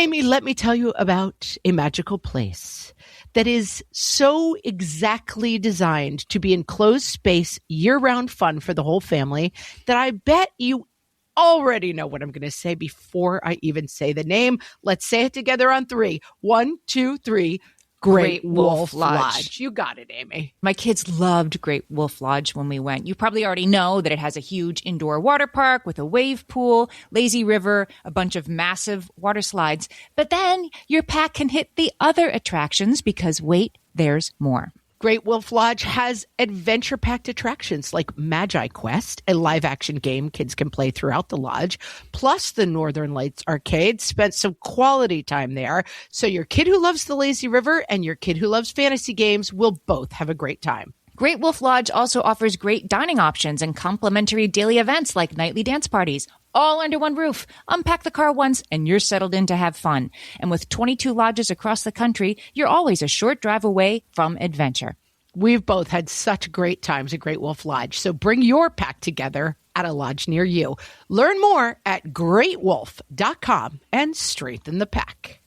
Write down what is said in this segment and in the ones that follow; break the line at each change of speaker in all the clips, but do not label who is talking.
Amy, let me tell you about a magical place that is so exactly designed to be enclosed space, year-round fun for the whole family that I bet you already know what I'm going to say before I even say the name. Let's say it together on 3. 1, 2, 3. Great Wolf Lodge. You got it, Amy.
My kids loved Great Wolf Lodge when we went. You probably already know that it has a huge indoor water park with a wave pool, lazy river, a bunch of massive water slides. But then your pack can hit the other attractions because, wait, there's more.
Great Wolf Lodge has adventure-packed attractions like Magi Quest, a live-action game kids can play throughout the lodge, plus the Northern Lights Arcade. Spent some quality time there, so your kid who loves the lazy river and your kid who loves fantasy games will both have a great time.
Great Wolf Lodge also offers great dining options and complimentary daily events like nightly dance parties, all under one roof. Unpack the car once and you're settled in to have fun. And with 22 lodges across the country, you're always a short drive away from adventure.
We've both had such great times at Great Wolf Lodge, so bring your pack together at a lodge near you. Learn more at greatwolf.com and strengthen the pack.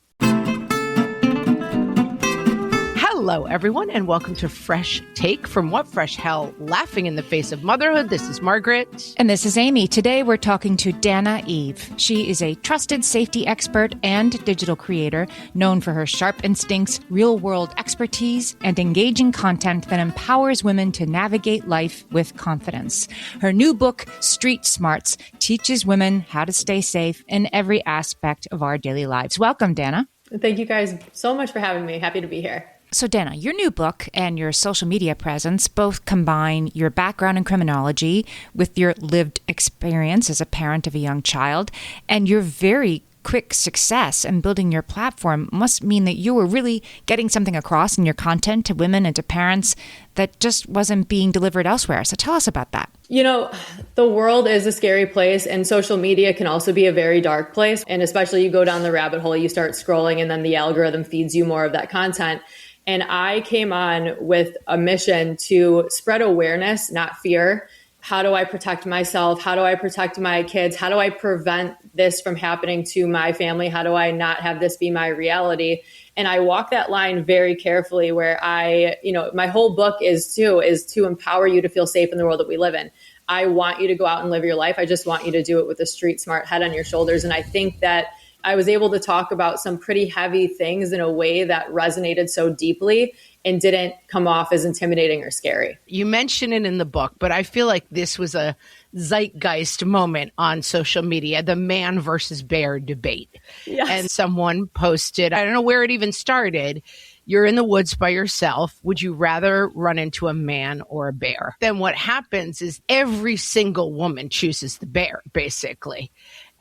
Hello, everyone, and welcome to Fresh Take from What Fresh Hell, laughing in the face of motherhood. This is Margaret.
And this is Amy. Today, we're talking to Dannah Eve. She is a trusted safety expert and digital creator known for her sharp instincts, real-world expertise, and engaging content that empowers women to navigate life with confidence. Her new book, Street Smarts, teaches women how to stay safe in every aspect of our daily lives. Welcome, Dannah.
Thank you guys so much for having me. Happy to be here.
So Dannah, your new book and your social media presence both combine your background in criminology with your lived experience as a parent of a young child, and your very quick success in building your platform must mean that you were really getting something across in your content to women and to parents that just wasn't being delivered elsewhere. So tell us about that.
You know, the world is a scary place, and social media can also be a very dark place. And especially you go down the rabbit hole, you start scrolling, and then the algorithm feeds you more of that content. And I came on with a mission to spread awareness, not fear. How do I protect myself? How do I protect my kids? How do I prevent this from happening to my family? How do I not have this be my reality? And I walk that line very carefully where my whole book is to empower you to feel safe in the world that we live in. I want you to go out and live your life. I just want you to do it with a street smart head on your shoulders. And I think that I was able to talk about some pretty heavy things in a way that resonated so deeply and didn't come off as intimidating or scary.
You mention it in the book, but I feel like this was a zeitgeist moment on social media, the man versus bear debate.
Yes.
And someone posted, I don't know where it even started, you're in the woods by yourself. Would you rather run into a man or a bear? Then what happens is every single woman chooses the bear, basically.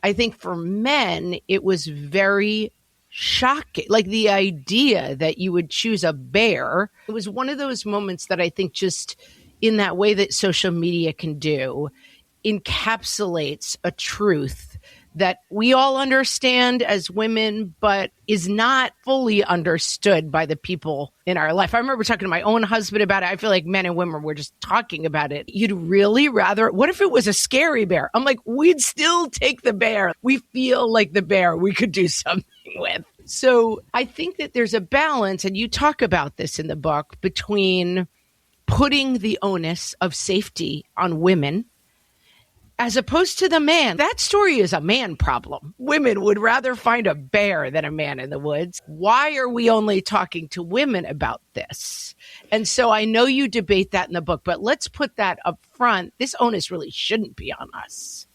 I think for men, it was very shocking. Like the idea that you would choose a bear, it was one of those moments that I think just in that way that social media can do, encapsulates a truth that we all understand as women, but is not fully understood by the people in our life. I remember talking to my own husband about it. I feel like men and women were just talking about it. You'd really rather, what if it was a scary bear? I'm like, we'd still take the bear. We feel like the bear we could do something with. So I think that there's a balance, and you talk about this in the book, between putting the onus of safety on women as opposed to the man. That story is a man problem. Women would rather find a bear than a man in the woods. Why are we only talking to women about this? And so I know you debate that in the book, but let's put that up front. This onus really shouldn't be on us.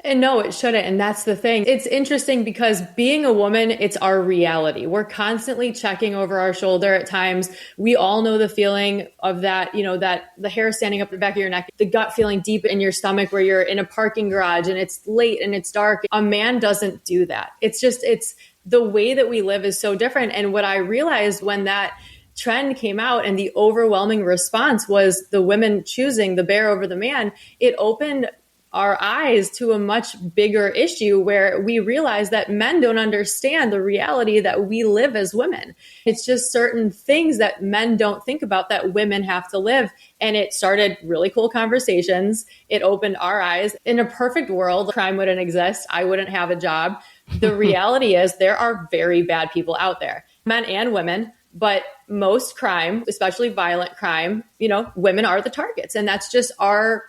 And no, it shouldn't. And that's the thing. It's interesting because being a woman, it's our reality. We're constantly checking over our shoulder at times. We all know the feeling of that, that the hair standing up the back of your neck, the gut feeling deep in your stomach where you're in a parking garage and it's late and it's dark. A man doesn't do that. It's the way that we live is so different. And what I realized when that trend came out and the overwhelming response was the women choosing the bear over the man, it opened our eyes to a much bigger issue where we realize that men don't understand the reality that we live as women. It's just certain things that men don't think about that women have to live. And it started really cool conversations. It opened our eyes. In a perfect world, crime wouldn't exist. I wouldn't have a job. The reality is there are very bad people out there, men and women, but most crime, especially violent crime, women are the targets. And that's just our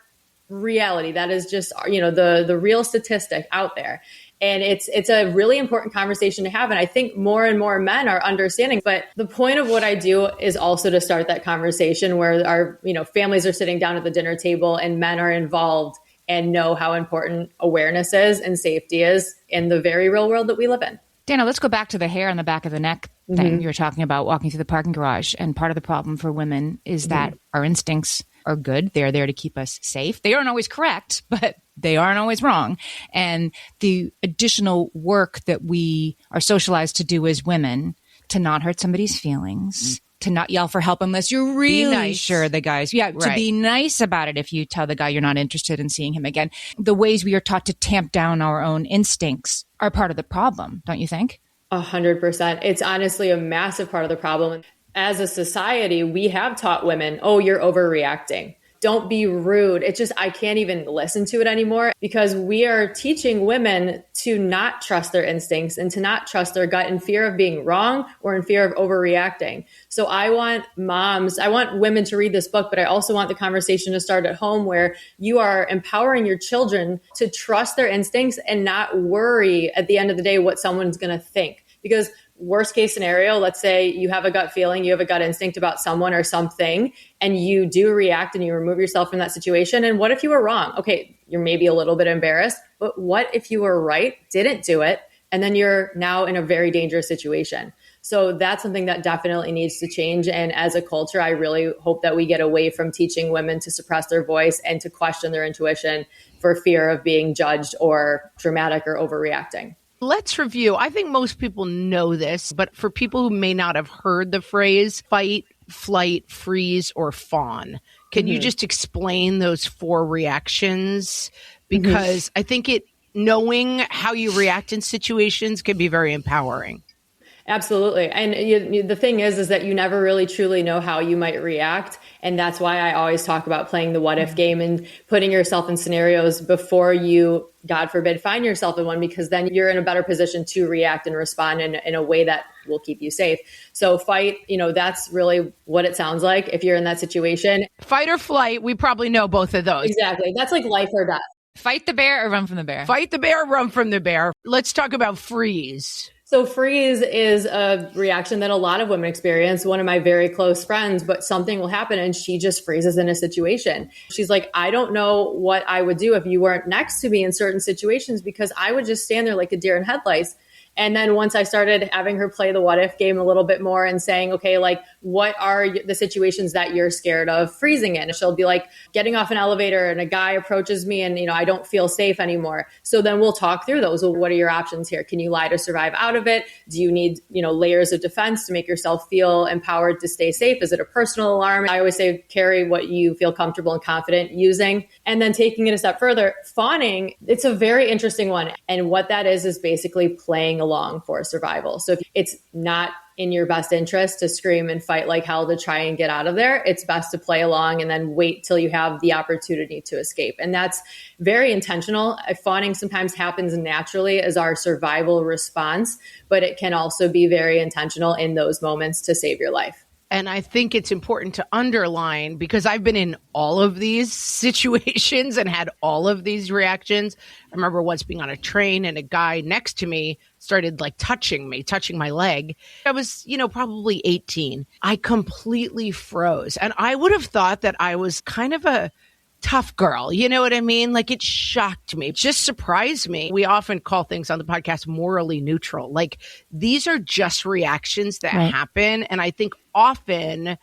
reality. That is just, the real statistic out there. And it's a really important conversation to have. And I think more and more men are understanding. But the point of what I do is also to start that conversation where our, families are sitting down at the dinner table and men are involved and know how important awareness is and safety is in the very real world that we live in.
Dannah, let's go back to the hair on the back of the neck thing you were talking about, walking through the parking garage. And part of the problem for women is that our instincts are good. They're there to keep us safe. They aren't always correct, but they aren't always wrong. And the additional work that we are socialized to do as women to not hurt somebody's feelings, to not yell for help unless you're really sure the guy's, to be nice about it if you tell the guy you're not interested in seeing him again. The ways we are taught to tamp down our own instincts are part of the problem, don't you think?
100%. It's honestly a massive part of the problem. As a society, we have taught women, oh, you're overreacting. Don't be rude. It's just, I can't even listen to it anymore because we are teaching women to not trust their instincts and to not trust their gut in fear of being wrong or in fear of overreacting. So I want women to read this book, but I also want the conversation to start at home where you are empowering your children to trust their instincts and not worry at the end of the day what someone's going to think. Because worst case scenario, let's say you have a gut feeling, you have a gut instinct about someone or something, and you do react and you remove yourself from that situation. And what if you were wrong? Okay, you're maybe a little bit embarrassed, but what if you were right, didn't do it, and then you're now in a very dangerous situation? So that's something that definitely needs to change. And as a culture, I really hope that we get away from teaching women to suppress their voice and to question their intuition for fear of being judged or dramatic or overreacting.
Let's review. I think most people know this, but for people who may not have heard the phrase fight, flight, freeze, or fawn, can you just explain those 4 reactions? Because I think knowing how you react in situations can be very empowering.
Absolutely. And the thing is that you never really truly know how you might react. And that's why I always talk about playing the what if game and putting yourself in scenarios before you, God forbid, find yourself in one, because then you're in a better position to react and respond in a way that will keep you safe. So fight, that's really what it sounds like if you're in that situation.
Fight or flight, we probably know both of those.
Exactly. That's like life or death.
Fight the bear or run from the bear?
Fight the bear, run from the bear. Let's talk about freeze.
So freeze is a reaction that a lot of women experience. One of my very close friends, but something will happen and she just freezes in a situation. She's like, I don't know what I would do if you weren't next to me in certain situations, because I would just stand there like a deer in headlights. And then once I started having her play the what if game a little bit more and saying, okay, like, what are the situations that you're scared of freezing in? She'll be like getting off an elevator and a guy approaches me and, I don't feel safe anymore. So then we'll talk through those. Well, what are your options here? Can you lie to survive out of it? Do you need, layers of defense to make yourself feel empowered to stay safe? Is it a personal alarm? I always say, carry what you feel comfortable and confident using. And then taking it a step further, fawning, it's a very interesting one. And what that is basically playing along for survival. So if it's not in your best interest to scream and fight like hell to try and get out of there, it's best to play along and then wait till you have the opportunity to escape. And that's very intentional. Fawning sometimes happens naturally as our survival response, but it can also be very intentional in those moments to save your life.
And I think it's important to underline, because I've been in all of these situations and had all of these reactions. I remember once being on a train and a guy next to me started like touching my leg. I was, probably 18. I completely froze. And I would have thought that I was kind of a tough girl. You know what I mean? Like, it shocked me. It just surprised me. We often call things on the podcast morally neutral. Like, these are just reactions that happen. And I think often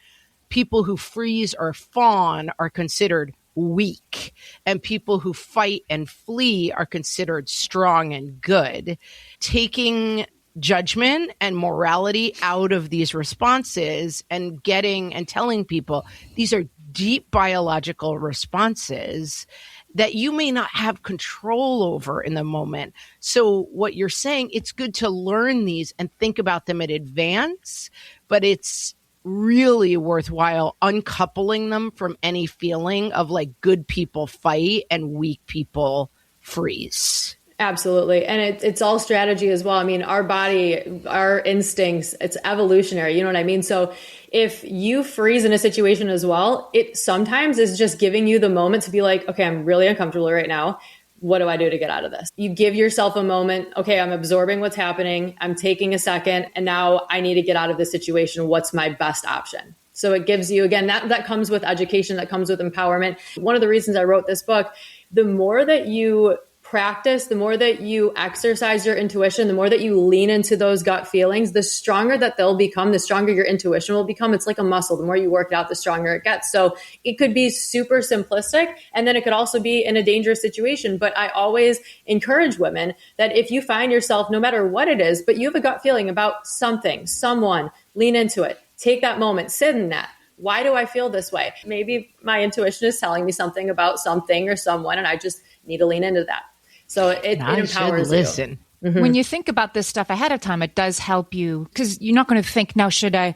people who freeze or fawn are considered weak, and people who fight and flee are considered strong and good. Taking judgment and morality out of these responses and telling people these are deep biological responses that you may not have control over in the moment. So what you're saying, it's good to learn these and think about them in advance, but it's really worthwhile uncoupling them from any feeling of like good people fight and weak people freeze.
Absolutely. And it's all strategy as well. I mean, our body, our instincts, it's evolutionary. You know what I mean? So if you freeze in a situation as well, it sometimes is just giving you the moment to be like, okay, I'm really uncomfortable right now. What do I do to get out of this? You give yourself a moment. Okay, I'm absorbing what's happening. I'm taking a second, and now I need to get out of this situation. What's my best option? So it gives you, again, that comes with education, that comes with empowerment. One of the reasons I wrote this book, the more that you practice, the more that you exercise your intuition, the more that you lean into those gut feelings, the stronger that they'll become, the stronger your intuition will become. It's like a muscle. The more you work it out, the stronger it gets. So it could be super simplistic, and then it could also be in a dangerous situation. But I always encourage women that if you find yourself, no matter what it is, but you have a gut feeling about something, someone, lean into it. Take that moment, sit in that. Why do I feel this way? Maybe my intuition is telling me something about something or someone, and I just need to lean into that. So it empowers you.
Mm-hmm. When you think about this stuff ahead of time, it does help you because you're not going to think, now, should I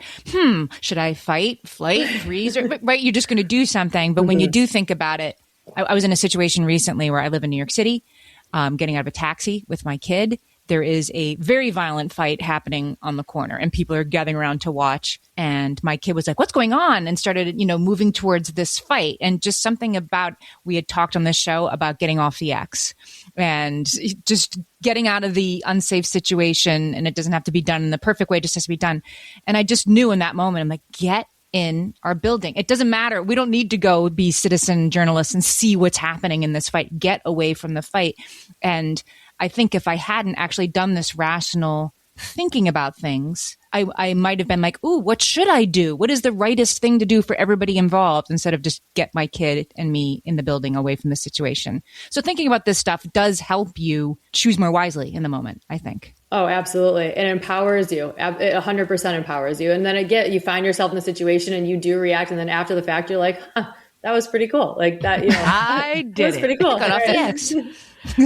fight, flight, freeze, right? You're just going to do something. But when you do think about it, I was in a situation recently where I live in New York City, getting out of a taxi with my kid. There is a very violent fight happening on the corner and people are gathering around to watch. And my kid was like, what's going on? And started, moving towards this fight. And just something about, we had talked on this show about getting off the X and just getting out of the unsafe situation. And it doesn't have to be done in the perfect way, it just has to be done. And I just knew in that moment, I'm like, get in our building. It doesn't matter. We don't need to go be citizen journalists and see what's happening in this fight. Get away from the fight. And I think if I hadn't actually done this rational thinking about things, I might have been like, ooh, what should I do? What is the rightest thing to do for everybody involved instead of just get my kid and me in the building away from the situation? So thinking about this stuff does help you choose more wisely in the moment, I think.
Oh, absolutely. It empowers you. It 100% empowers you. And then again, you find yourself in the situation and you do react. And then after the fact, you're like, that was pretty cool. Like that,
I did.
That was pretty cool.
Got off the X.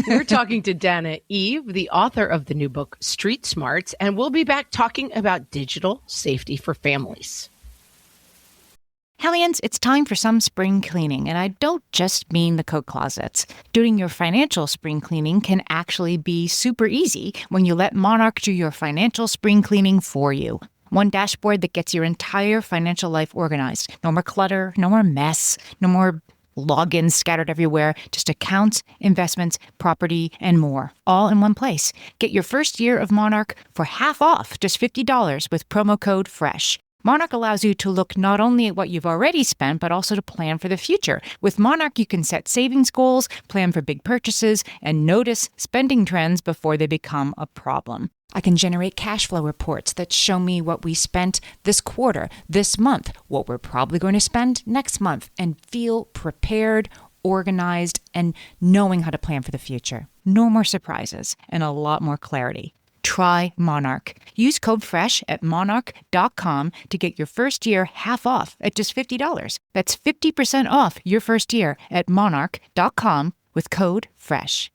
We're talking to Dannah Eve, the author of the new book, Street Smarts, and we'll be back talking about digital safety for families.
Hellions, it's time for some spring cleaning, and I don't just mean the coat closets. Doing your financial spring cleaning can actually be super easy when you let Monarch do your financial spring cleaning for you. One dashboard that gets your entire financial life organized. No more clutter, no more mess, no more logins scattered everywhere, just accounts, investments, property, and more, all in one place. Get your first year of Monarch for half off, just $50 with promo code FRESH. Monarch allows you to look not only at what you've already spent, but also to plan for the future. With Monarch, you can set savings goals, plan for big purchases, and notice spending trends before they become a problem. I can generate cash flow reports that show me what we spent this quarter, this month, what we're probably going to spend next month, and feel prepared, organized, and knowing how to plan for the future. No more surprises and a lot more clarity. Try Monarch. Use code FRESH at monarch.com to get your first year half off at just $50. That's 50% off your first year at monarch.com with code FRESH.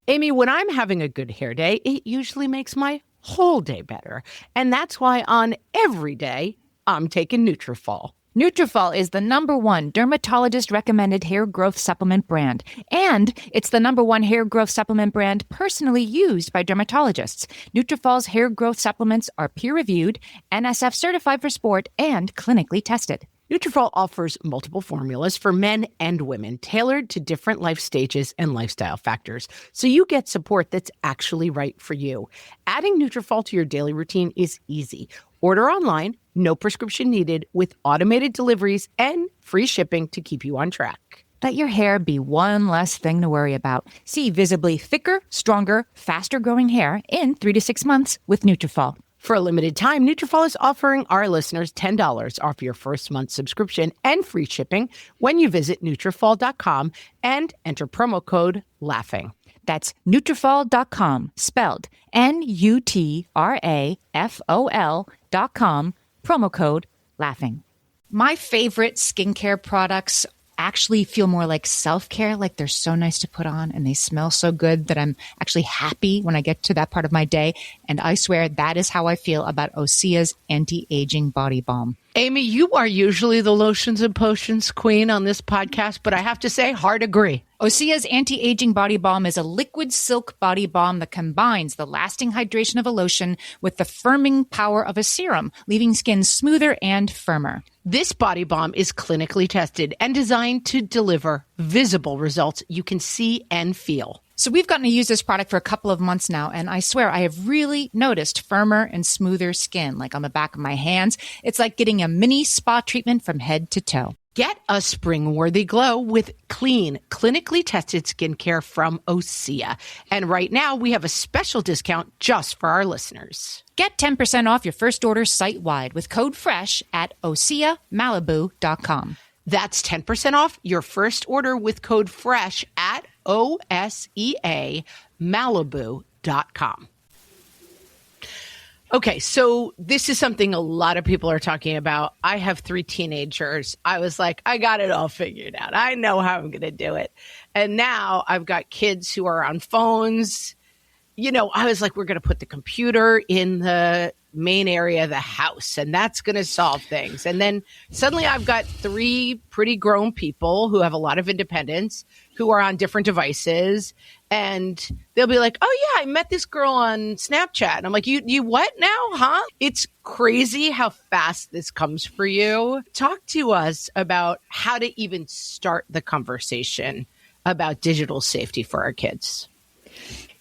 Amy, when I'm having a good hair day, it usually makes my whole day better. And that's why on every day, I'm taking Nutrafol.
Nutrafol is the #1 dermatologist-recommended hair growth supplement brand. And it's the #1 hair growth supplement brand personally used by dermatologists. Nutrafol's hair growth supplements are peer-reviewed, NSF certified for sport, and clinically tested.
Nutrafol offers multiple formulas for men and women, tailored to different life stages and lifestyle factors, so you get support that's actually right for you. Adding Nutrafol to your daily routine is easy. Order online, no prescription needed, with automated deliveries and free shipping to keep you on track.
Let your hair be one less thing to worry about. See visibly thicker, stronger, faster-growing hair in 3 to 6 months with Nutrafol.
For a limited time, Nutrafol is offering our listeners $10 off your first month subscription and free shipping when you visit Nutrafol.com and enter promo code LAUGHING.
That's Nutrafol.com, spelled Nutrafol.com, promo code LAUGHING. My favorite skincare products actually feel more like self-care, like they're so nice to put on and they smell so good that I'm actually happy when I get to that part of my day. And I swear that is how I feel about Osea's anti-aging body balm.
Amy, you are usually the lotions and potions queen on this podcast, but I have to say, hard agree.
Osea's anti-aging body balm is a liquid silk body balm that combines the lasting hydration of a lotion with the firming power of a serum, leaving skin smoother and firmer.
This body balm is clinically tested and designed to deliver visible results you can see and feel.
So we've gotten to use this product for a couple of months now, and I swear I have really noticed firmer and smoother skin, like on the back of my hands. It's like getting a mini spa treatment from head to toe.
Get a spring-worthy glow with clean, clinically tested skincare from Osea. And right now, we have a special discount just for our listeners.
Get 10% off your first order site-wide with code FRESH at OseaMalibu.com.
That's 10% off your first order with code FRESH at OSEAMalibu.com. Okay, so this is something a lot of people are talking about. I have 3 teenagers. I was like, I got it all figured out. I know how I'm going to do it. And now I've got kids who are on phones. You know, I was like, we're going to put the computer in the main area of the house, and that's going to solve things. And then suddenly I've got 3 pretty grown people who have a lot of independence who are on different devices, and they'll be like, oh yeah, I met this girl on Snapchat. And I'm like, you what now, huh? It's crazy how fast this comes for you. Talk to us about how to even start the conversation about digital safety for our kids.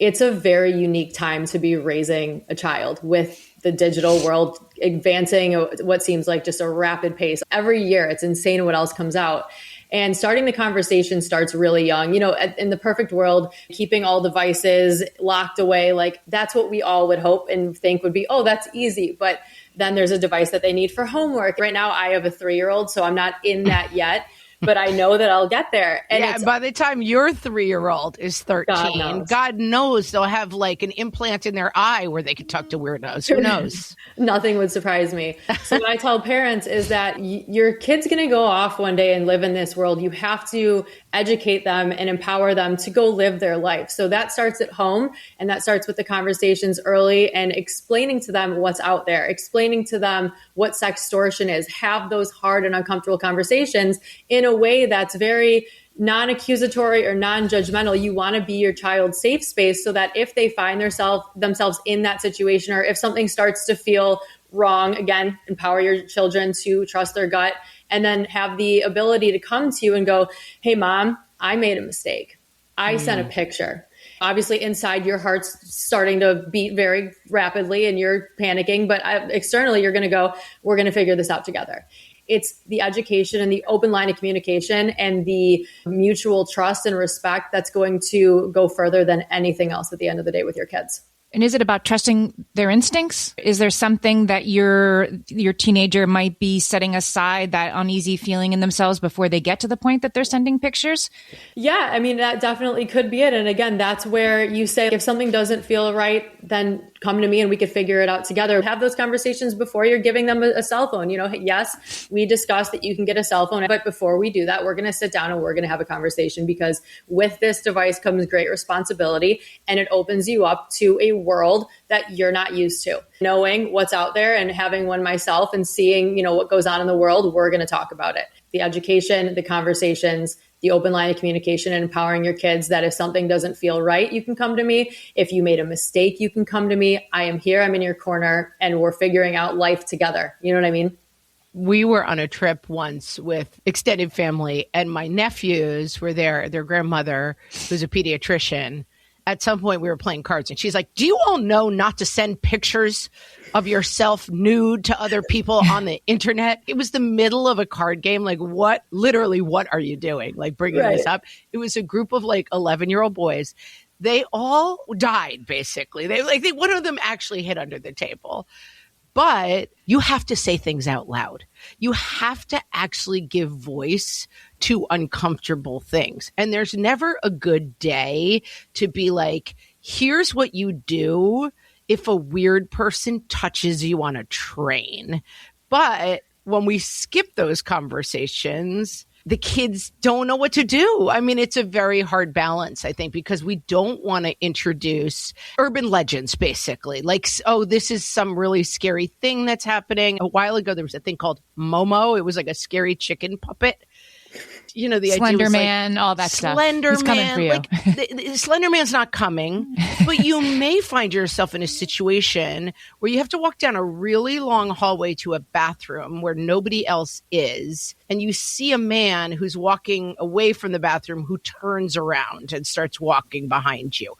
It's a very unique time to be raising a child with the digital world advancing at what seems like just a rapid pace. Every year, it's insane what else comes out. And starting the conversation starts really young. You know, in the perfect world, keeping all devices locked away, like that's what we all would hope and think would be, oh, that's easy. But then there's a device that they need for homework. Right now, I have a 3-year-old, so I'm not in that yet. But I know that I'll get there. And
by the time your 3-year-old is 13, God knows they'll have like an implant in their eye where they can talk to weirdos. Who knows?
Nothing would surprise me. So what I tell parents is that your kid's going to go off one day and live in this world. You have to educate them and empower them to go live their life. So that starts at home, and that starts with the conversations early and explaining to them what's out there, explaining to them what sextortion is, have those hard and uncomfortable conversations in a way that's very non-accusatory or non-judgmental. You want to be your child's safe space so that if they find themselves in that situation, or if something starts to feel wrong, again, empower your children to trust their gut, and then have the ability to come to you and go, hey, mom, I made a mistake. I sent a picture. Obviously, inside your heart's starting to beat very rapidly and you're panicking, but externally, you're going to go, we're going to figure this out together. It's the education and the open line of communication and the mutual trust and respect that's going to go further than anything else at the end of the day with your kids.
And is it about trusting their instincts? Is there something that your teenager might be setting aside, that uneasy feeling in themselves before they get to the point that they're sending pictures?
Yeah, I mean, that definitely could be it. And again, that's where you say, if something doesn't feel right, then come to me and we could figure it out together. Have those conversations before you're giving them a cell phone. You know, yes, we discussed that you can get a cell phone, but before we do that, we're going to sit down and we're going to have a conversation, because with this device comes great responsibility, and it opens you up to a world that you're not used to. Knowing what's out there and having one myself and seeing, what goes on in the world, we're going to talk about it. The education, the conversations, the open line of communication, and empowering your kids that if something doesn't feel right, you can come to me. If you made a mistake, you can come to me. I am here. I'm in your corner, and we're figuring out life together. You know what I mean?
We were on a trip once with extended family, and my nephews were there. Their grandmother, who's a pediatrician, at some point we were playing cards, and she's like, do you all know not to send pictures of yourself nude to other people on the internet? It was the middle of a card game. Like, what are you doing? Like, bringing this up. It was a group of like 11-year-old boys. They all died, basically. One of them actually hid under the table. But you have to say things out loud. You have to actually give voice to uncomfortable things. And there's never a good day to be like, here's what you do if a weird person touches you on a train. But when we skip those conversations, the kids don't know what to do. I mean, it's a very hard balance, I think, because we don't want to introduce urban legends, basically. Like, oh, this is some really scary thing that's happening. A while ago, there was a thing called Momo. It was like a scary chicken puppet. You know, the
Slender
idea was
Man, all that stuff. He's coming for you.
Like, the Slender Man's not coming, but you may find yourself in a situation where you have to walk down a really long hallway to a bathroom where nobody else is, and you see a man who's walking away from the bathroom who turns around and starts walking behind you.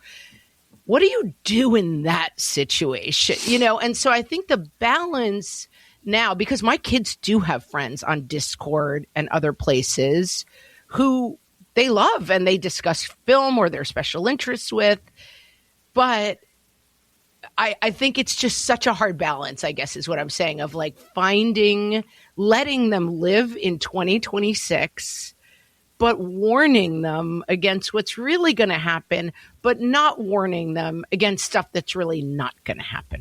What do you do in that situation? You know, and so I think the balance now, because my kids do have friends on Discord and other places who they love and they discuss film or their special interests with. But I think it's just such a hard balance, I guess, is what I'm saying, of like letting them live in 2026, but warning them against what's really going to happen, but not warning them against stuff that's really not going to happen.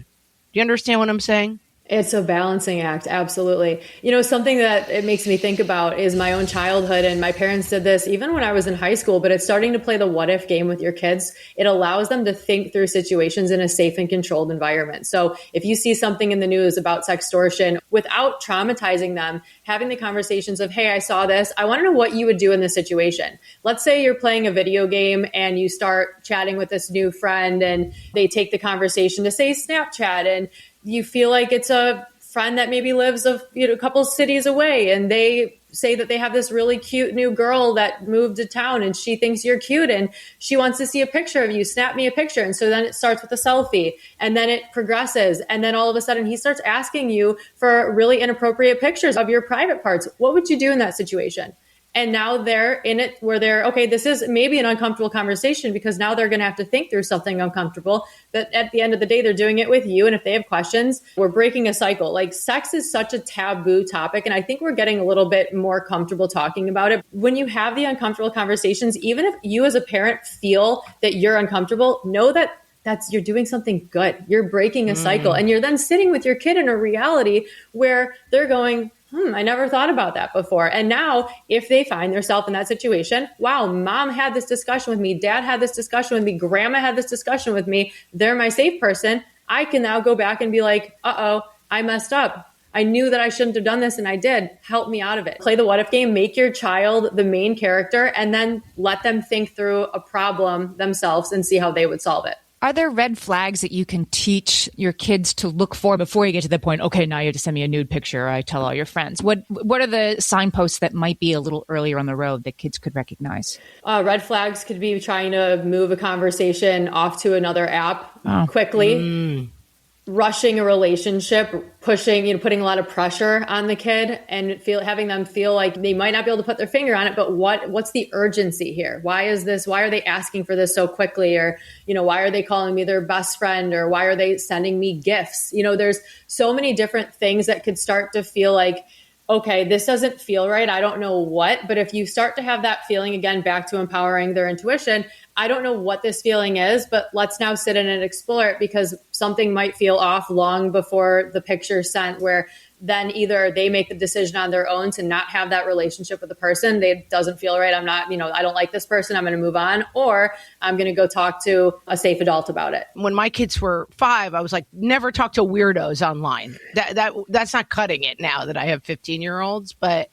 Do you understand what I'm saying?
It's a balancing act. Absolutely. You know, something that it makes me think about is my own childhood. And my parents did this even when I was in high school, but it's starting to play the what if game with your kids. It allows them to think through situations in a safe and controlled environment. So if you see something in the news about sextortion, without traumatizing them, having the conversations of, hey, I saw this. I want to know what you would do in this situation. Let's say you're playing a video game and you start chatting with this new friend and they take the conversation to say Snapchat, and you feel like it's a friend that maybe lives a couple cities away, and they say that they have this really cute new girl that moved to town and she thinks you're cute and she wants to see a picture of you. Snap me a picture. And so then it starts with a selfie and then it progresses. And then all of a sudden he starts asking you for really inappropriate pictures of your private parts. What would you do in that situation? And now they're in it where they're, okay, this is maybe an uncomfortable conversation because now they're going to have to think through something uncomfortable. But at the end of the day, they're doing it with you. And if they have questions, we're breaking a cycle. Like, sex is such a taboo topic. And I think we're getting a little bit more comfortable talking about it. When you have the uncomfortable conversations, even if you as a parent feel that you're uncomfortable, know that you're doing something good. You're breaking a cycle. And you're then sitting with your kid in a reality where they're going, I never thought about that before. And now if they find themselves in that situation, wow, mom had this discussion with me, dad had this discussion with me, grandma had this discussion with me, they're my safe person. I can now go back and be like, I messed up. I knew that I shouldn't have done this and I did. Help me out of it. Play the what if game, make your child the main character, and then let them think through a problem themselves and see how they would solve it.
Are there red flags that you can teach your kids to look for before you get to the point, okay, now you have to send me a nude picture, or I tell all your friends? What are the signposts that might be a little earlier on the road that kids could recognize?
Red flags could be trying to move a conversation off to another app quickly. Rushing a relationship, pushing, putting a lot of pressure on the kid and having them feel like they might not be able to put their finger on it, but what's the urgency here? Why are they asking for this so quickly? Or, why are they calling me their best friend? Or why are they sending me gifts? There's so many different things that could start to feel like, okay, this doesn't feel right. I don't know what, but if you start to have that feeling, again, back to empowering their intuition, I don't know what this feeling is, but let's now sit in and explore it, because something might feel off long before the picture's sent, where then either they make the decision on their own to not have that relationship with the person. It doesn't feel right. I'm not, I don't like this person. I'm going to move on, or I'm going to go talk to a safe adult about it.
When my kids were 5, I was like, never talk to weirdos online. That's not cutting it now that I have 15-year-olds, but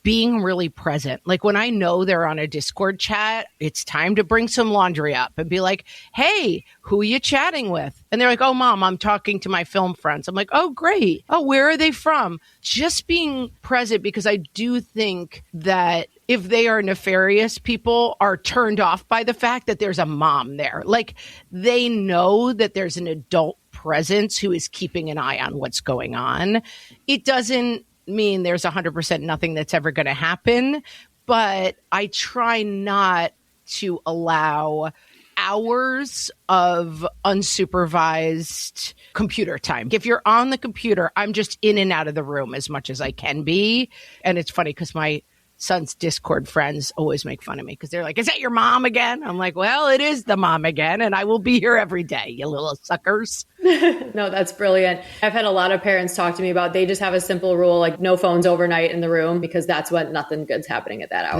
being really present. Like, when I know they're on a Discord chat, it's time to bring some laundry up and be like, hey, who are you chatting with? And they're like, oh, mom, I'm talking to my film friends. I'm like, oh, great. Oh, where are they from? Just being present, because I do think that if they are nefarious, people are turned off by the fact that there's a mom there. Like, they know that there's an adult presence who is keeping an eye on what's going on. It doesn't mean there's 100% nothing that's ever going to happen, but I try not to allow hours of unsupervised computer time. If you're on the computer, I'm just in and out of the room as much as I can be. And it's funny because my son's Discord friends always make fun of me because they're like, is that your mom again? I'm like, well, it is the mom again, and I will be here every day, you little suckers.
No, that's brilliant. I've had a lot of parents talk to me about they just have a simple rule, like no phones overnight in the room, because that's when nothing good's happening at that hour.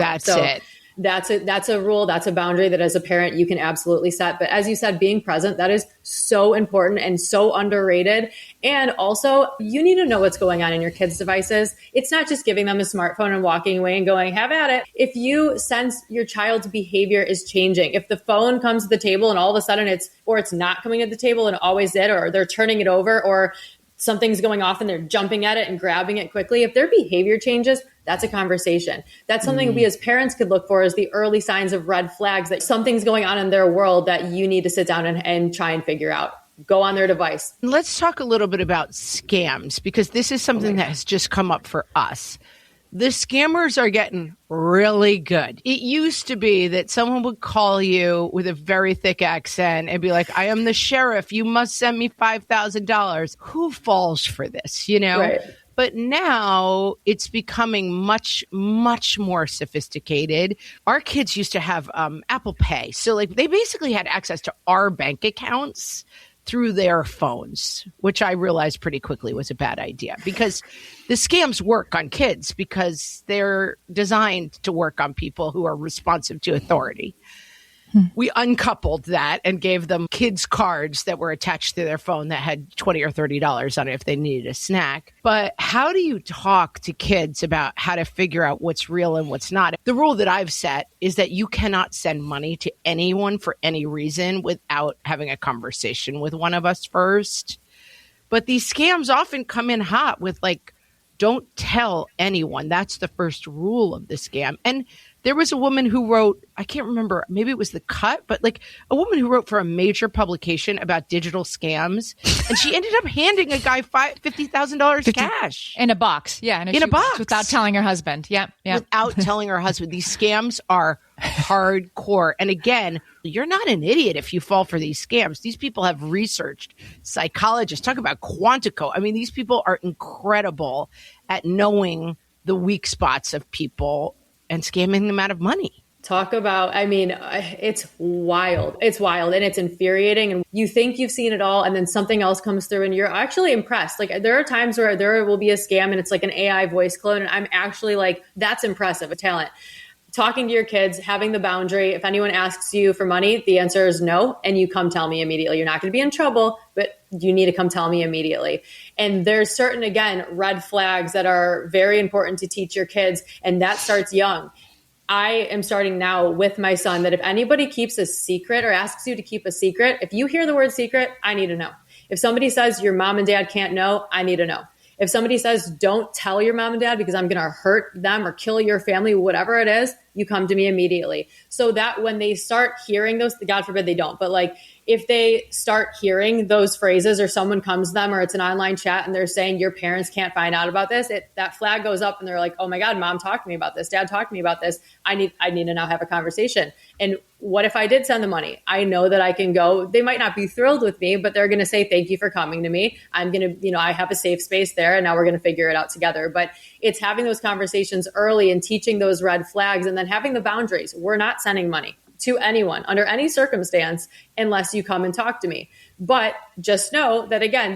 That's it.
That's a rule. That's a boundary that as a parent you can absolutely set. But as you said, being present, that is so important and so underrated. And also, you need to know what's going on in your kids' devices. It's not just giving them a smartphone and walking away and going, have at it. If you sense your child's behavior is changing, if the phone comes to the table and all of a sudden it's not coming to the table and always did, or they're turning it over, or something's going off and they're jumping at it and grabbing it quickly, if their behavior changes, that's a conversation. That's something we as parents could look for as the early signs of red flags that something's going on in their world that you need to sit down and try and figure out. Go on their device.
Let's talk a little bit about scams, because this is something that has just come up for us. The scammers are getting really good. It used to be that someone would call you with a very thick accent and be like, I am the sheriff. You must send me $5,000. Who falls for this, you know?
Right.
But now it's becoming much, much more sophisticated. Our kids used to have Apple Pay. So like they basically had access to our bank accounts through their phones, which I realized pretty quickly was a bad idea, because the scams work on kids because they're designed to work on people who are responsive to authority. We uncoupled that and gave them kids' cards that were attached to their phone that had $20 or $30 on it if they needed a snack. But how do you talk to kids about how to figure out what's real and what's not? The rule that I've set is that you cannot send money to anyone for any reason without having a conversation with one of us first. But these scams often come in hot with like, don't tell anyone. That's the first rule of the scam. And there was a woman who wrote, I can't remember, maybe it was The Cut, but like a woman who wrote for a major publication about digital scams. And she ended up handing a guy $50,000 cash.
In a box. Yeah.
In a box.
Without telling her husband. Yeah.
Without telling her husband. These scams are hardcore. And again, you're not an idiot if you fall for these scams. These people have researched, psychologists, talk about Quantico. I mean, these people are incredible at knowing the weak spots of people and scamming them out of money.
Talk about, I mean, it's wild. It's wild and it's infuriating. And you think you've seen it all and then something else comes through and you're actually impressed. Like there are times where there will be a scam and it's like an AI voice clone. And I'm actually like, that's impressive, a talent. Talking to your kids, having the boundary. If anyone asks you for money, the answer is no. And you come tell me immediately. You're not going to be in trouble, but you need to come tell me immediately. And there's certain, again, red flags that are very important to teach your kids. And that starts young. I am starting now with my son that if anybody keeps a secret or asks you to keep a secret, if you hear the word secret, I need to know. If somebody says your mom and dad can't know, I need to know. If somebody says, don't tell your mom and dad because I'm going to hurt them or kill your family, whatever it is, you come to me immediately. So that when they start hearing those, God forbid they don't, but like if they start hearing those phrases or someone comes to them or it's an online chat and they're saying your parents can't find out about this, that flag goes up and they're like, oh my God, mom talked to me about this. Dad talked to me about this. I need to now have a conversation. And what if I did send the money? I know that I can go. They might not be thrilled with me, but they're going to say, thank you for coming to me. I'm going to, I have a safe space there and now we're going to figure it out together. But it's having those conversations early and teaching those red flags and then having the boundaries. We're not sending money to anyone under any circumstance unless you come and talk to me. But just know that, again,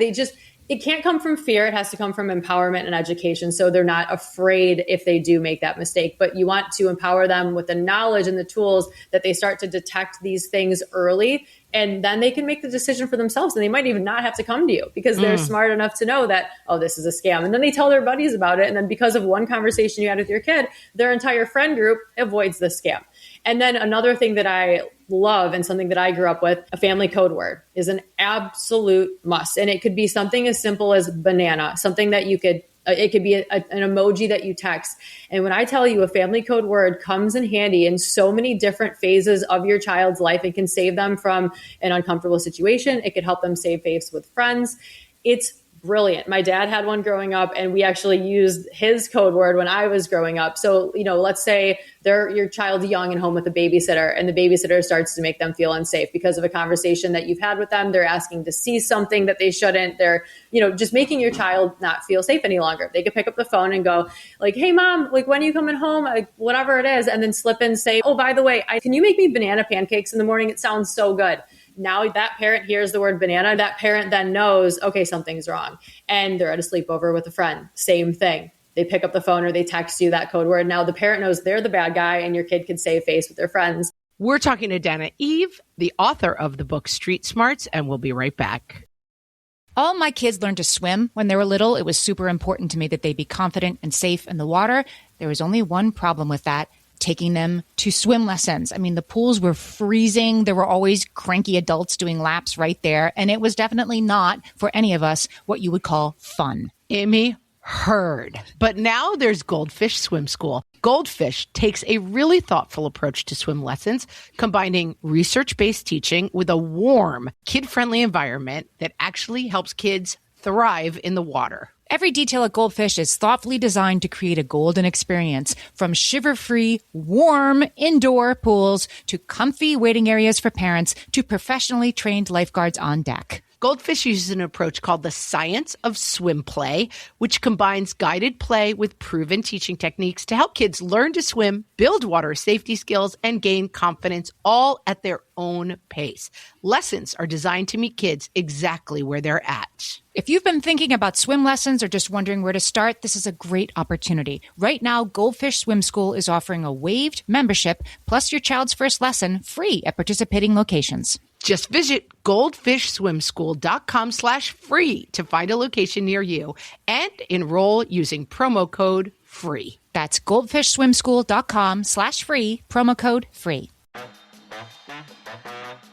it can't come from fear. It has to come from empowerment and education. So they're not afraid if they do make that mistake. But you want to empower them with the knowledge and the tools that they start to detect these things early. And then they can make the decision for themselves. And they might even not have to come to you because they're smart enough to know that, oh, this is a scam. And then they tell their buddies about it. And then because of one conversation you had with your kid, their entire friend group avoids the scam. And then another thing that I love and something that I grew up with, a family code word is an absolute must. And it could be something as simple as banana, something that you could, it could be an emoji that you text. And when I tell you a family code word comes in handy in so many different phases of your child's life, it can save them from an uncomfortable situation. It could help them save face with friends. It's brilliant. My dad had one growing up, and we actually used his code word when I was growing up. So, let's say your child's young and home with a babysitter, and the babysitter starts to make them feel unsafe because of a conversation that you've had with them. They're asking to see something that they shouldn't. They're, just making your child not feel safe any longer. They could pick up the phone and go like, hey mom, like when are you coming home? Like, whatever it is. And then slip in, say, oh, by the way, can you make me banana pancakes in the morning? It sounds so good. Now that parent hears the word banana, that parent then knows, okay, something's wrong. And they're at a sleepover with a friend. Same thing. They pick up the phone or they text you that code word. Now the parent knows they're the bad guy and your kid can save face with their friends.
We're talking to Dannah Eve, the author of the book Street Smarts, and we'll be right back.
All my kids learned to swim when they were little. It was super important to me that they be confident and safe in the water. There was only one problem with that: taking them to swim lessons. I mean, the pools were freezing. There were always cranky adults doing laps right there. And it was definitely not, for any of us, what you would call fun.
Amy, heard. But now there's Goldfish Swim School. Goldfish takes a really thoughtful approach to swim lessons, combining research-based teaching with a warm, kid-friendly environment that actually helps kids thrive in the water.
Every detail at Goldfish is thoughtfully designed to create a golden experience, from shiver-free, warm indoor pools to comfy waiting areas for parents to professionally trained lifeguards on deck.
Goldfish uses an approach called the science of swim play, which combines guided play with proven teaching techniques to help kids learn to swim, build water safety skills, and gain confidence, all at their own pace. Lessons are designed to meet kids exactly where they're at.
If you've been thinking about swim lessons or just wondering where to start, this is a great opportunity. Right now, Goldfish Swim School is offering a waived membership plus your child's first lesson free at participating locations.
Just visit goldfishswimschool.com/free to find a location near you and enroll using promo code FREE.
That's goldfishswimschool.com/free, promo code FREE.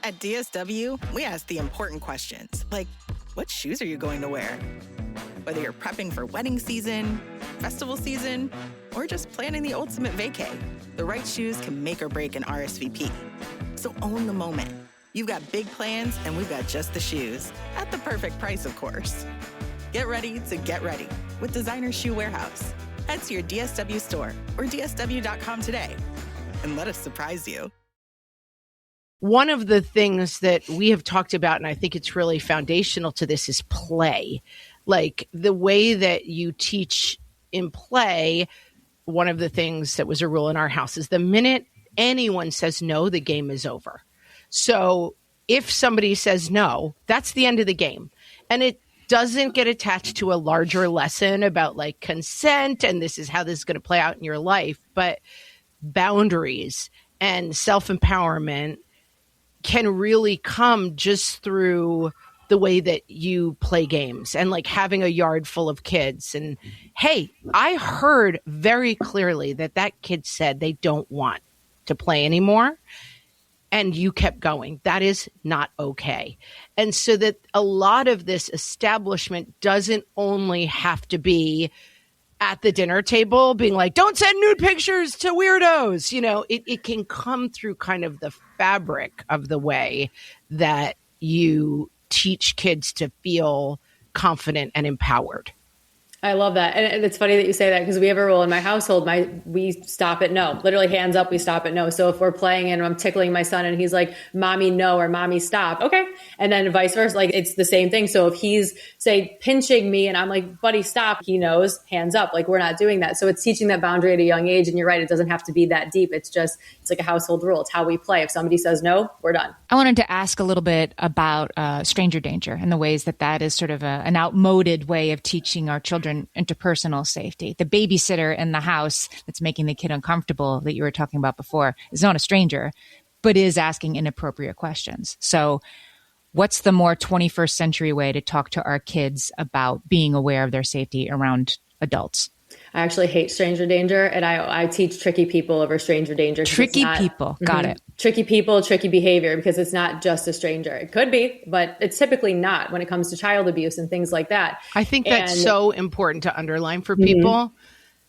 At DSW, we ask the important questions, like, what shoes are you going to wear? Whether you're prepping for wedding season, festival season, or just planning the ultimate vacay, the right shoes can make or break an RSVP. So own the moment. You've got big plans, and we've got just the shoes. At the perfect price, of course. Get ready to get ready with Designer Shoe Warehouse. Head to your DSW store or dsw.com today and let us surprise you.
One of the things that we have talked about, and I think it's really foundational to this, is play. Like the way that you teach in play, one of the things that was a rule in our house is the minute anyone says no, the game is over. So if somebody says no, that's the end of the game. And it doesn't get attached to a larger lesson about like consent and this is how this is going to play out in your life. But boundaries and self-empowerment can really come just through the way that you play games and like having a yard full of kids. And hey, I heard very clearly that kid said they don't want to play anymore. And you kept going. That is not okay. And so that a lot of this establishment doesn't only have to be at the dinner table being like, don't send nude pictures to weirdos. You know, it can come through kind of the fabric of the way that you teach kids to feel confident and empowered.
I love that. And it's funny that you say that because we have a rule in my household. We stop at no, literally hands up. We stop at no. So if we're playing and I'm tickling my son and he's like, mommy, no, or mommy, stop. Okay. And then vice versa. Like it's the same thing. So if he's say pinching me and I'm like, buddy, stop, he knows, hands up. Like we're not doing that. So it's teaching that boundary at a young age. And you're right. It doesn't have to be that deep. It's like a household rule. It's how we play. If somebody says no, we're done.
I wanted to ask a little bit about stranger danger and the ways that is sort of an outmoded way of teaching our children interpersonal safety. The babysitter in the house that's making the kid uncomfortable that you were talking about before is not a stranger, but is asking inappropriate questions. So what's the more 21st century way to talk to our kids about being aware of their safety around adults?
I actually hate stranger danger, and I teach tricky people over stranger danger.
Tricky people. Got it.
Tricky people, tricky behavior, because it's not just a stranger. It could be, but it's typically not when it comes to child abuse and things like that.
I think that's so important to underline for people.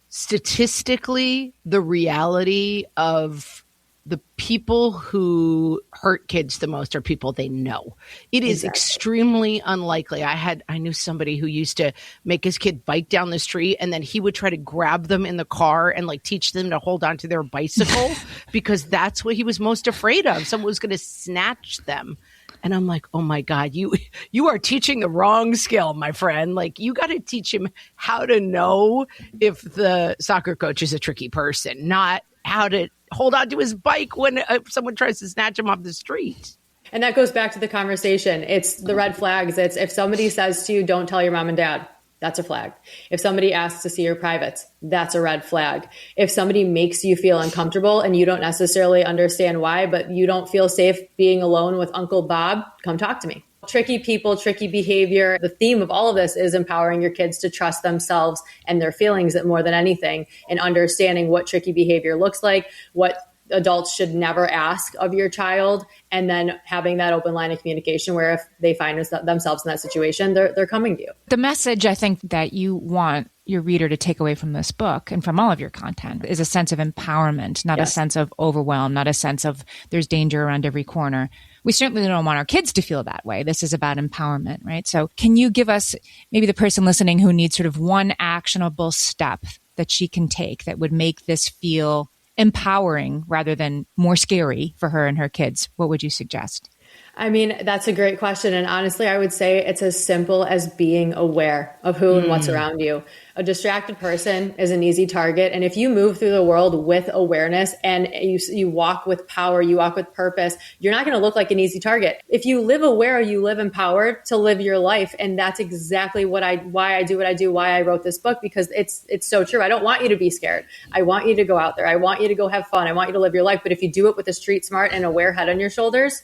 Statistically, the reality of the people who hurt kids the most are people they know. It is extremely unlikely. I knew somebody who used to make his kid bike down the street, and then he would try to grab them in the car and like teach them to hold onto their bicycle because that's what he was most afraid of. Someone was going to snatch them. And I'm like, oh my God, you are teaching the wrong skill, my friend. Like, you got to teach him how to know if the soccer coach is a tricky person, not how to hold on to his bike when someone tries to snatch him off the street.
And that goes back to the conversation. It's the red flags. It's if somebody says to you, don't tell your mom and dad, that's a flag. If somebody asks to see your privates, that's a red flag. If somebody makes you feel uncomfortable and you don't necessarily understand why, but you don't feel safe being alone with Uncle Bob, come talk to me. Tricky people, tricky behavior. The theme of all of this is empowering your kids to trust themselves and their feelings more than anything, and understanding what tricky behavior looks like, what adults should never ask of your child, and then having that open line of communication where if they find themselves in that situation, they're coming to you.
The message I think that you want your reader to take away from this book and from all of your content is a sense of empowerment, not a sense of overwhelm, not a sense of there's danger around every corner. We certainly don't want our kids to feel that way. This is about empowerment, right? So can you give us, maybe the person listening who needs sort of one actionable step that she can take that would make this feel empowering rather than more scary for her and her kids? What would you suggest?
I mean, that's a great question. And honestly, I would say it's as simple as being aware of who and what's around you. A distracted person is an easy target. And if you move through the world with awareness and you walk with power, you walk with purpose, you're not going to look like an easy target. If you live aware, you live empowered to live your life. And that's exactly why I do what I do, why I wrote this book, because it's so true. I don't want you to be scared. I want you to go out there. I want you to go have fun. I want you to live your life. But if you do it with a street smart and aware head on your shoulders,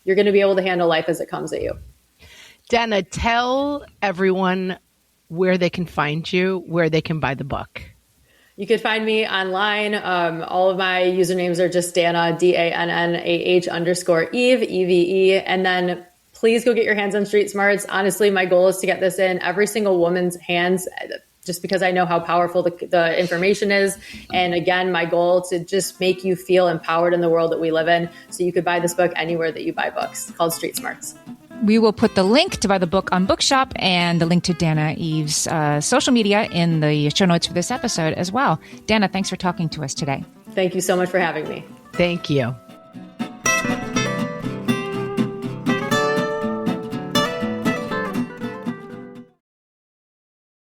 you're going to be able to handle life as it comes at you.
Dannah, tell everyone where they can find you, where they can buy the book.
You could find me online. All of my usernames are just Dannah, DANNAH_Eve, EVE. And then please go get your hands on Street Smarts. Honestly, my goal is to get this in every single woman's hands, just because I know how powerful the information is. And again, my goal is to just make you feel empowered in the world that we live in. So you could buy this book anywhere that you buy books. It's called Street Smarts.
We will put the link to buy the book on Bookshop and the link to Dannah Eve's social media in the show notes for this episode as well. Dannah, thanks for talking to us today.
Thank you so much for having me.
Thank you.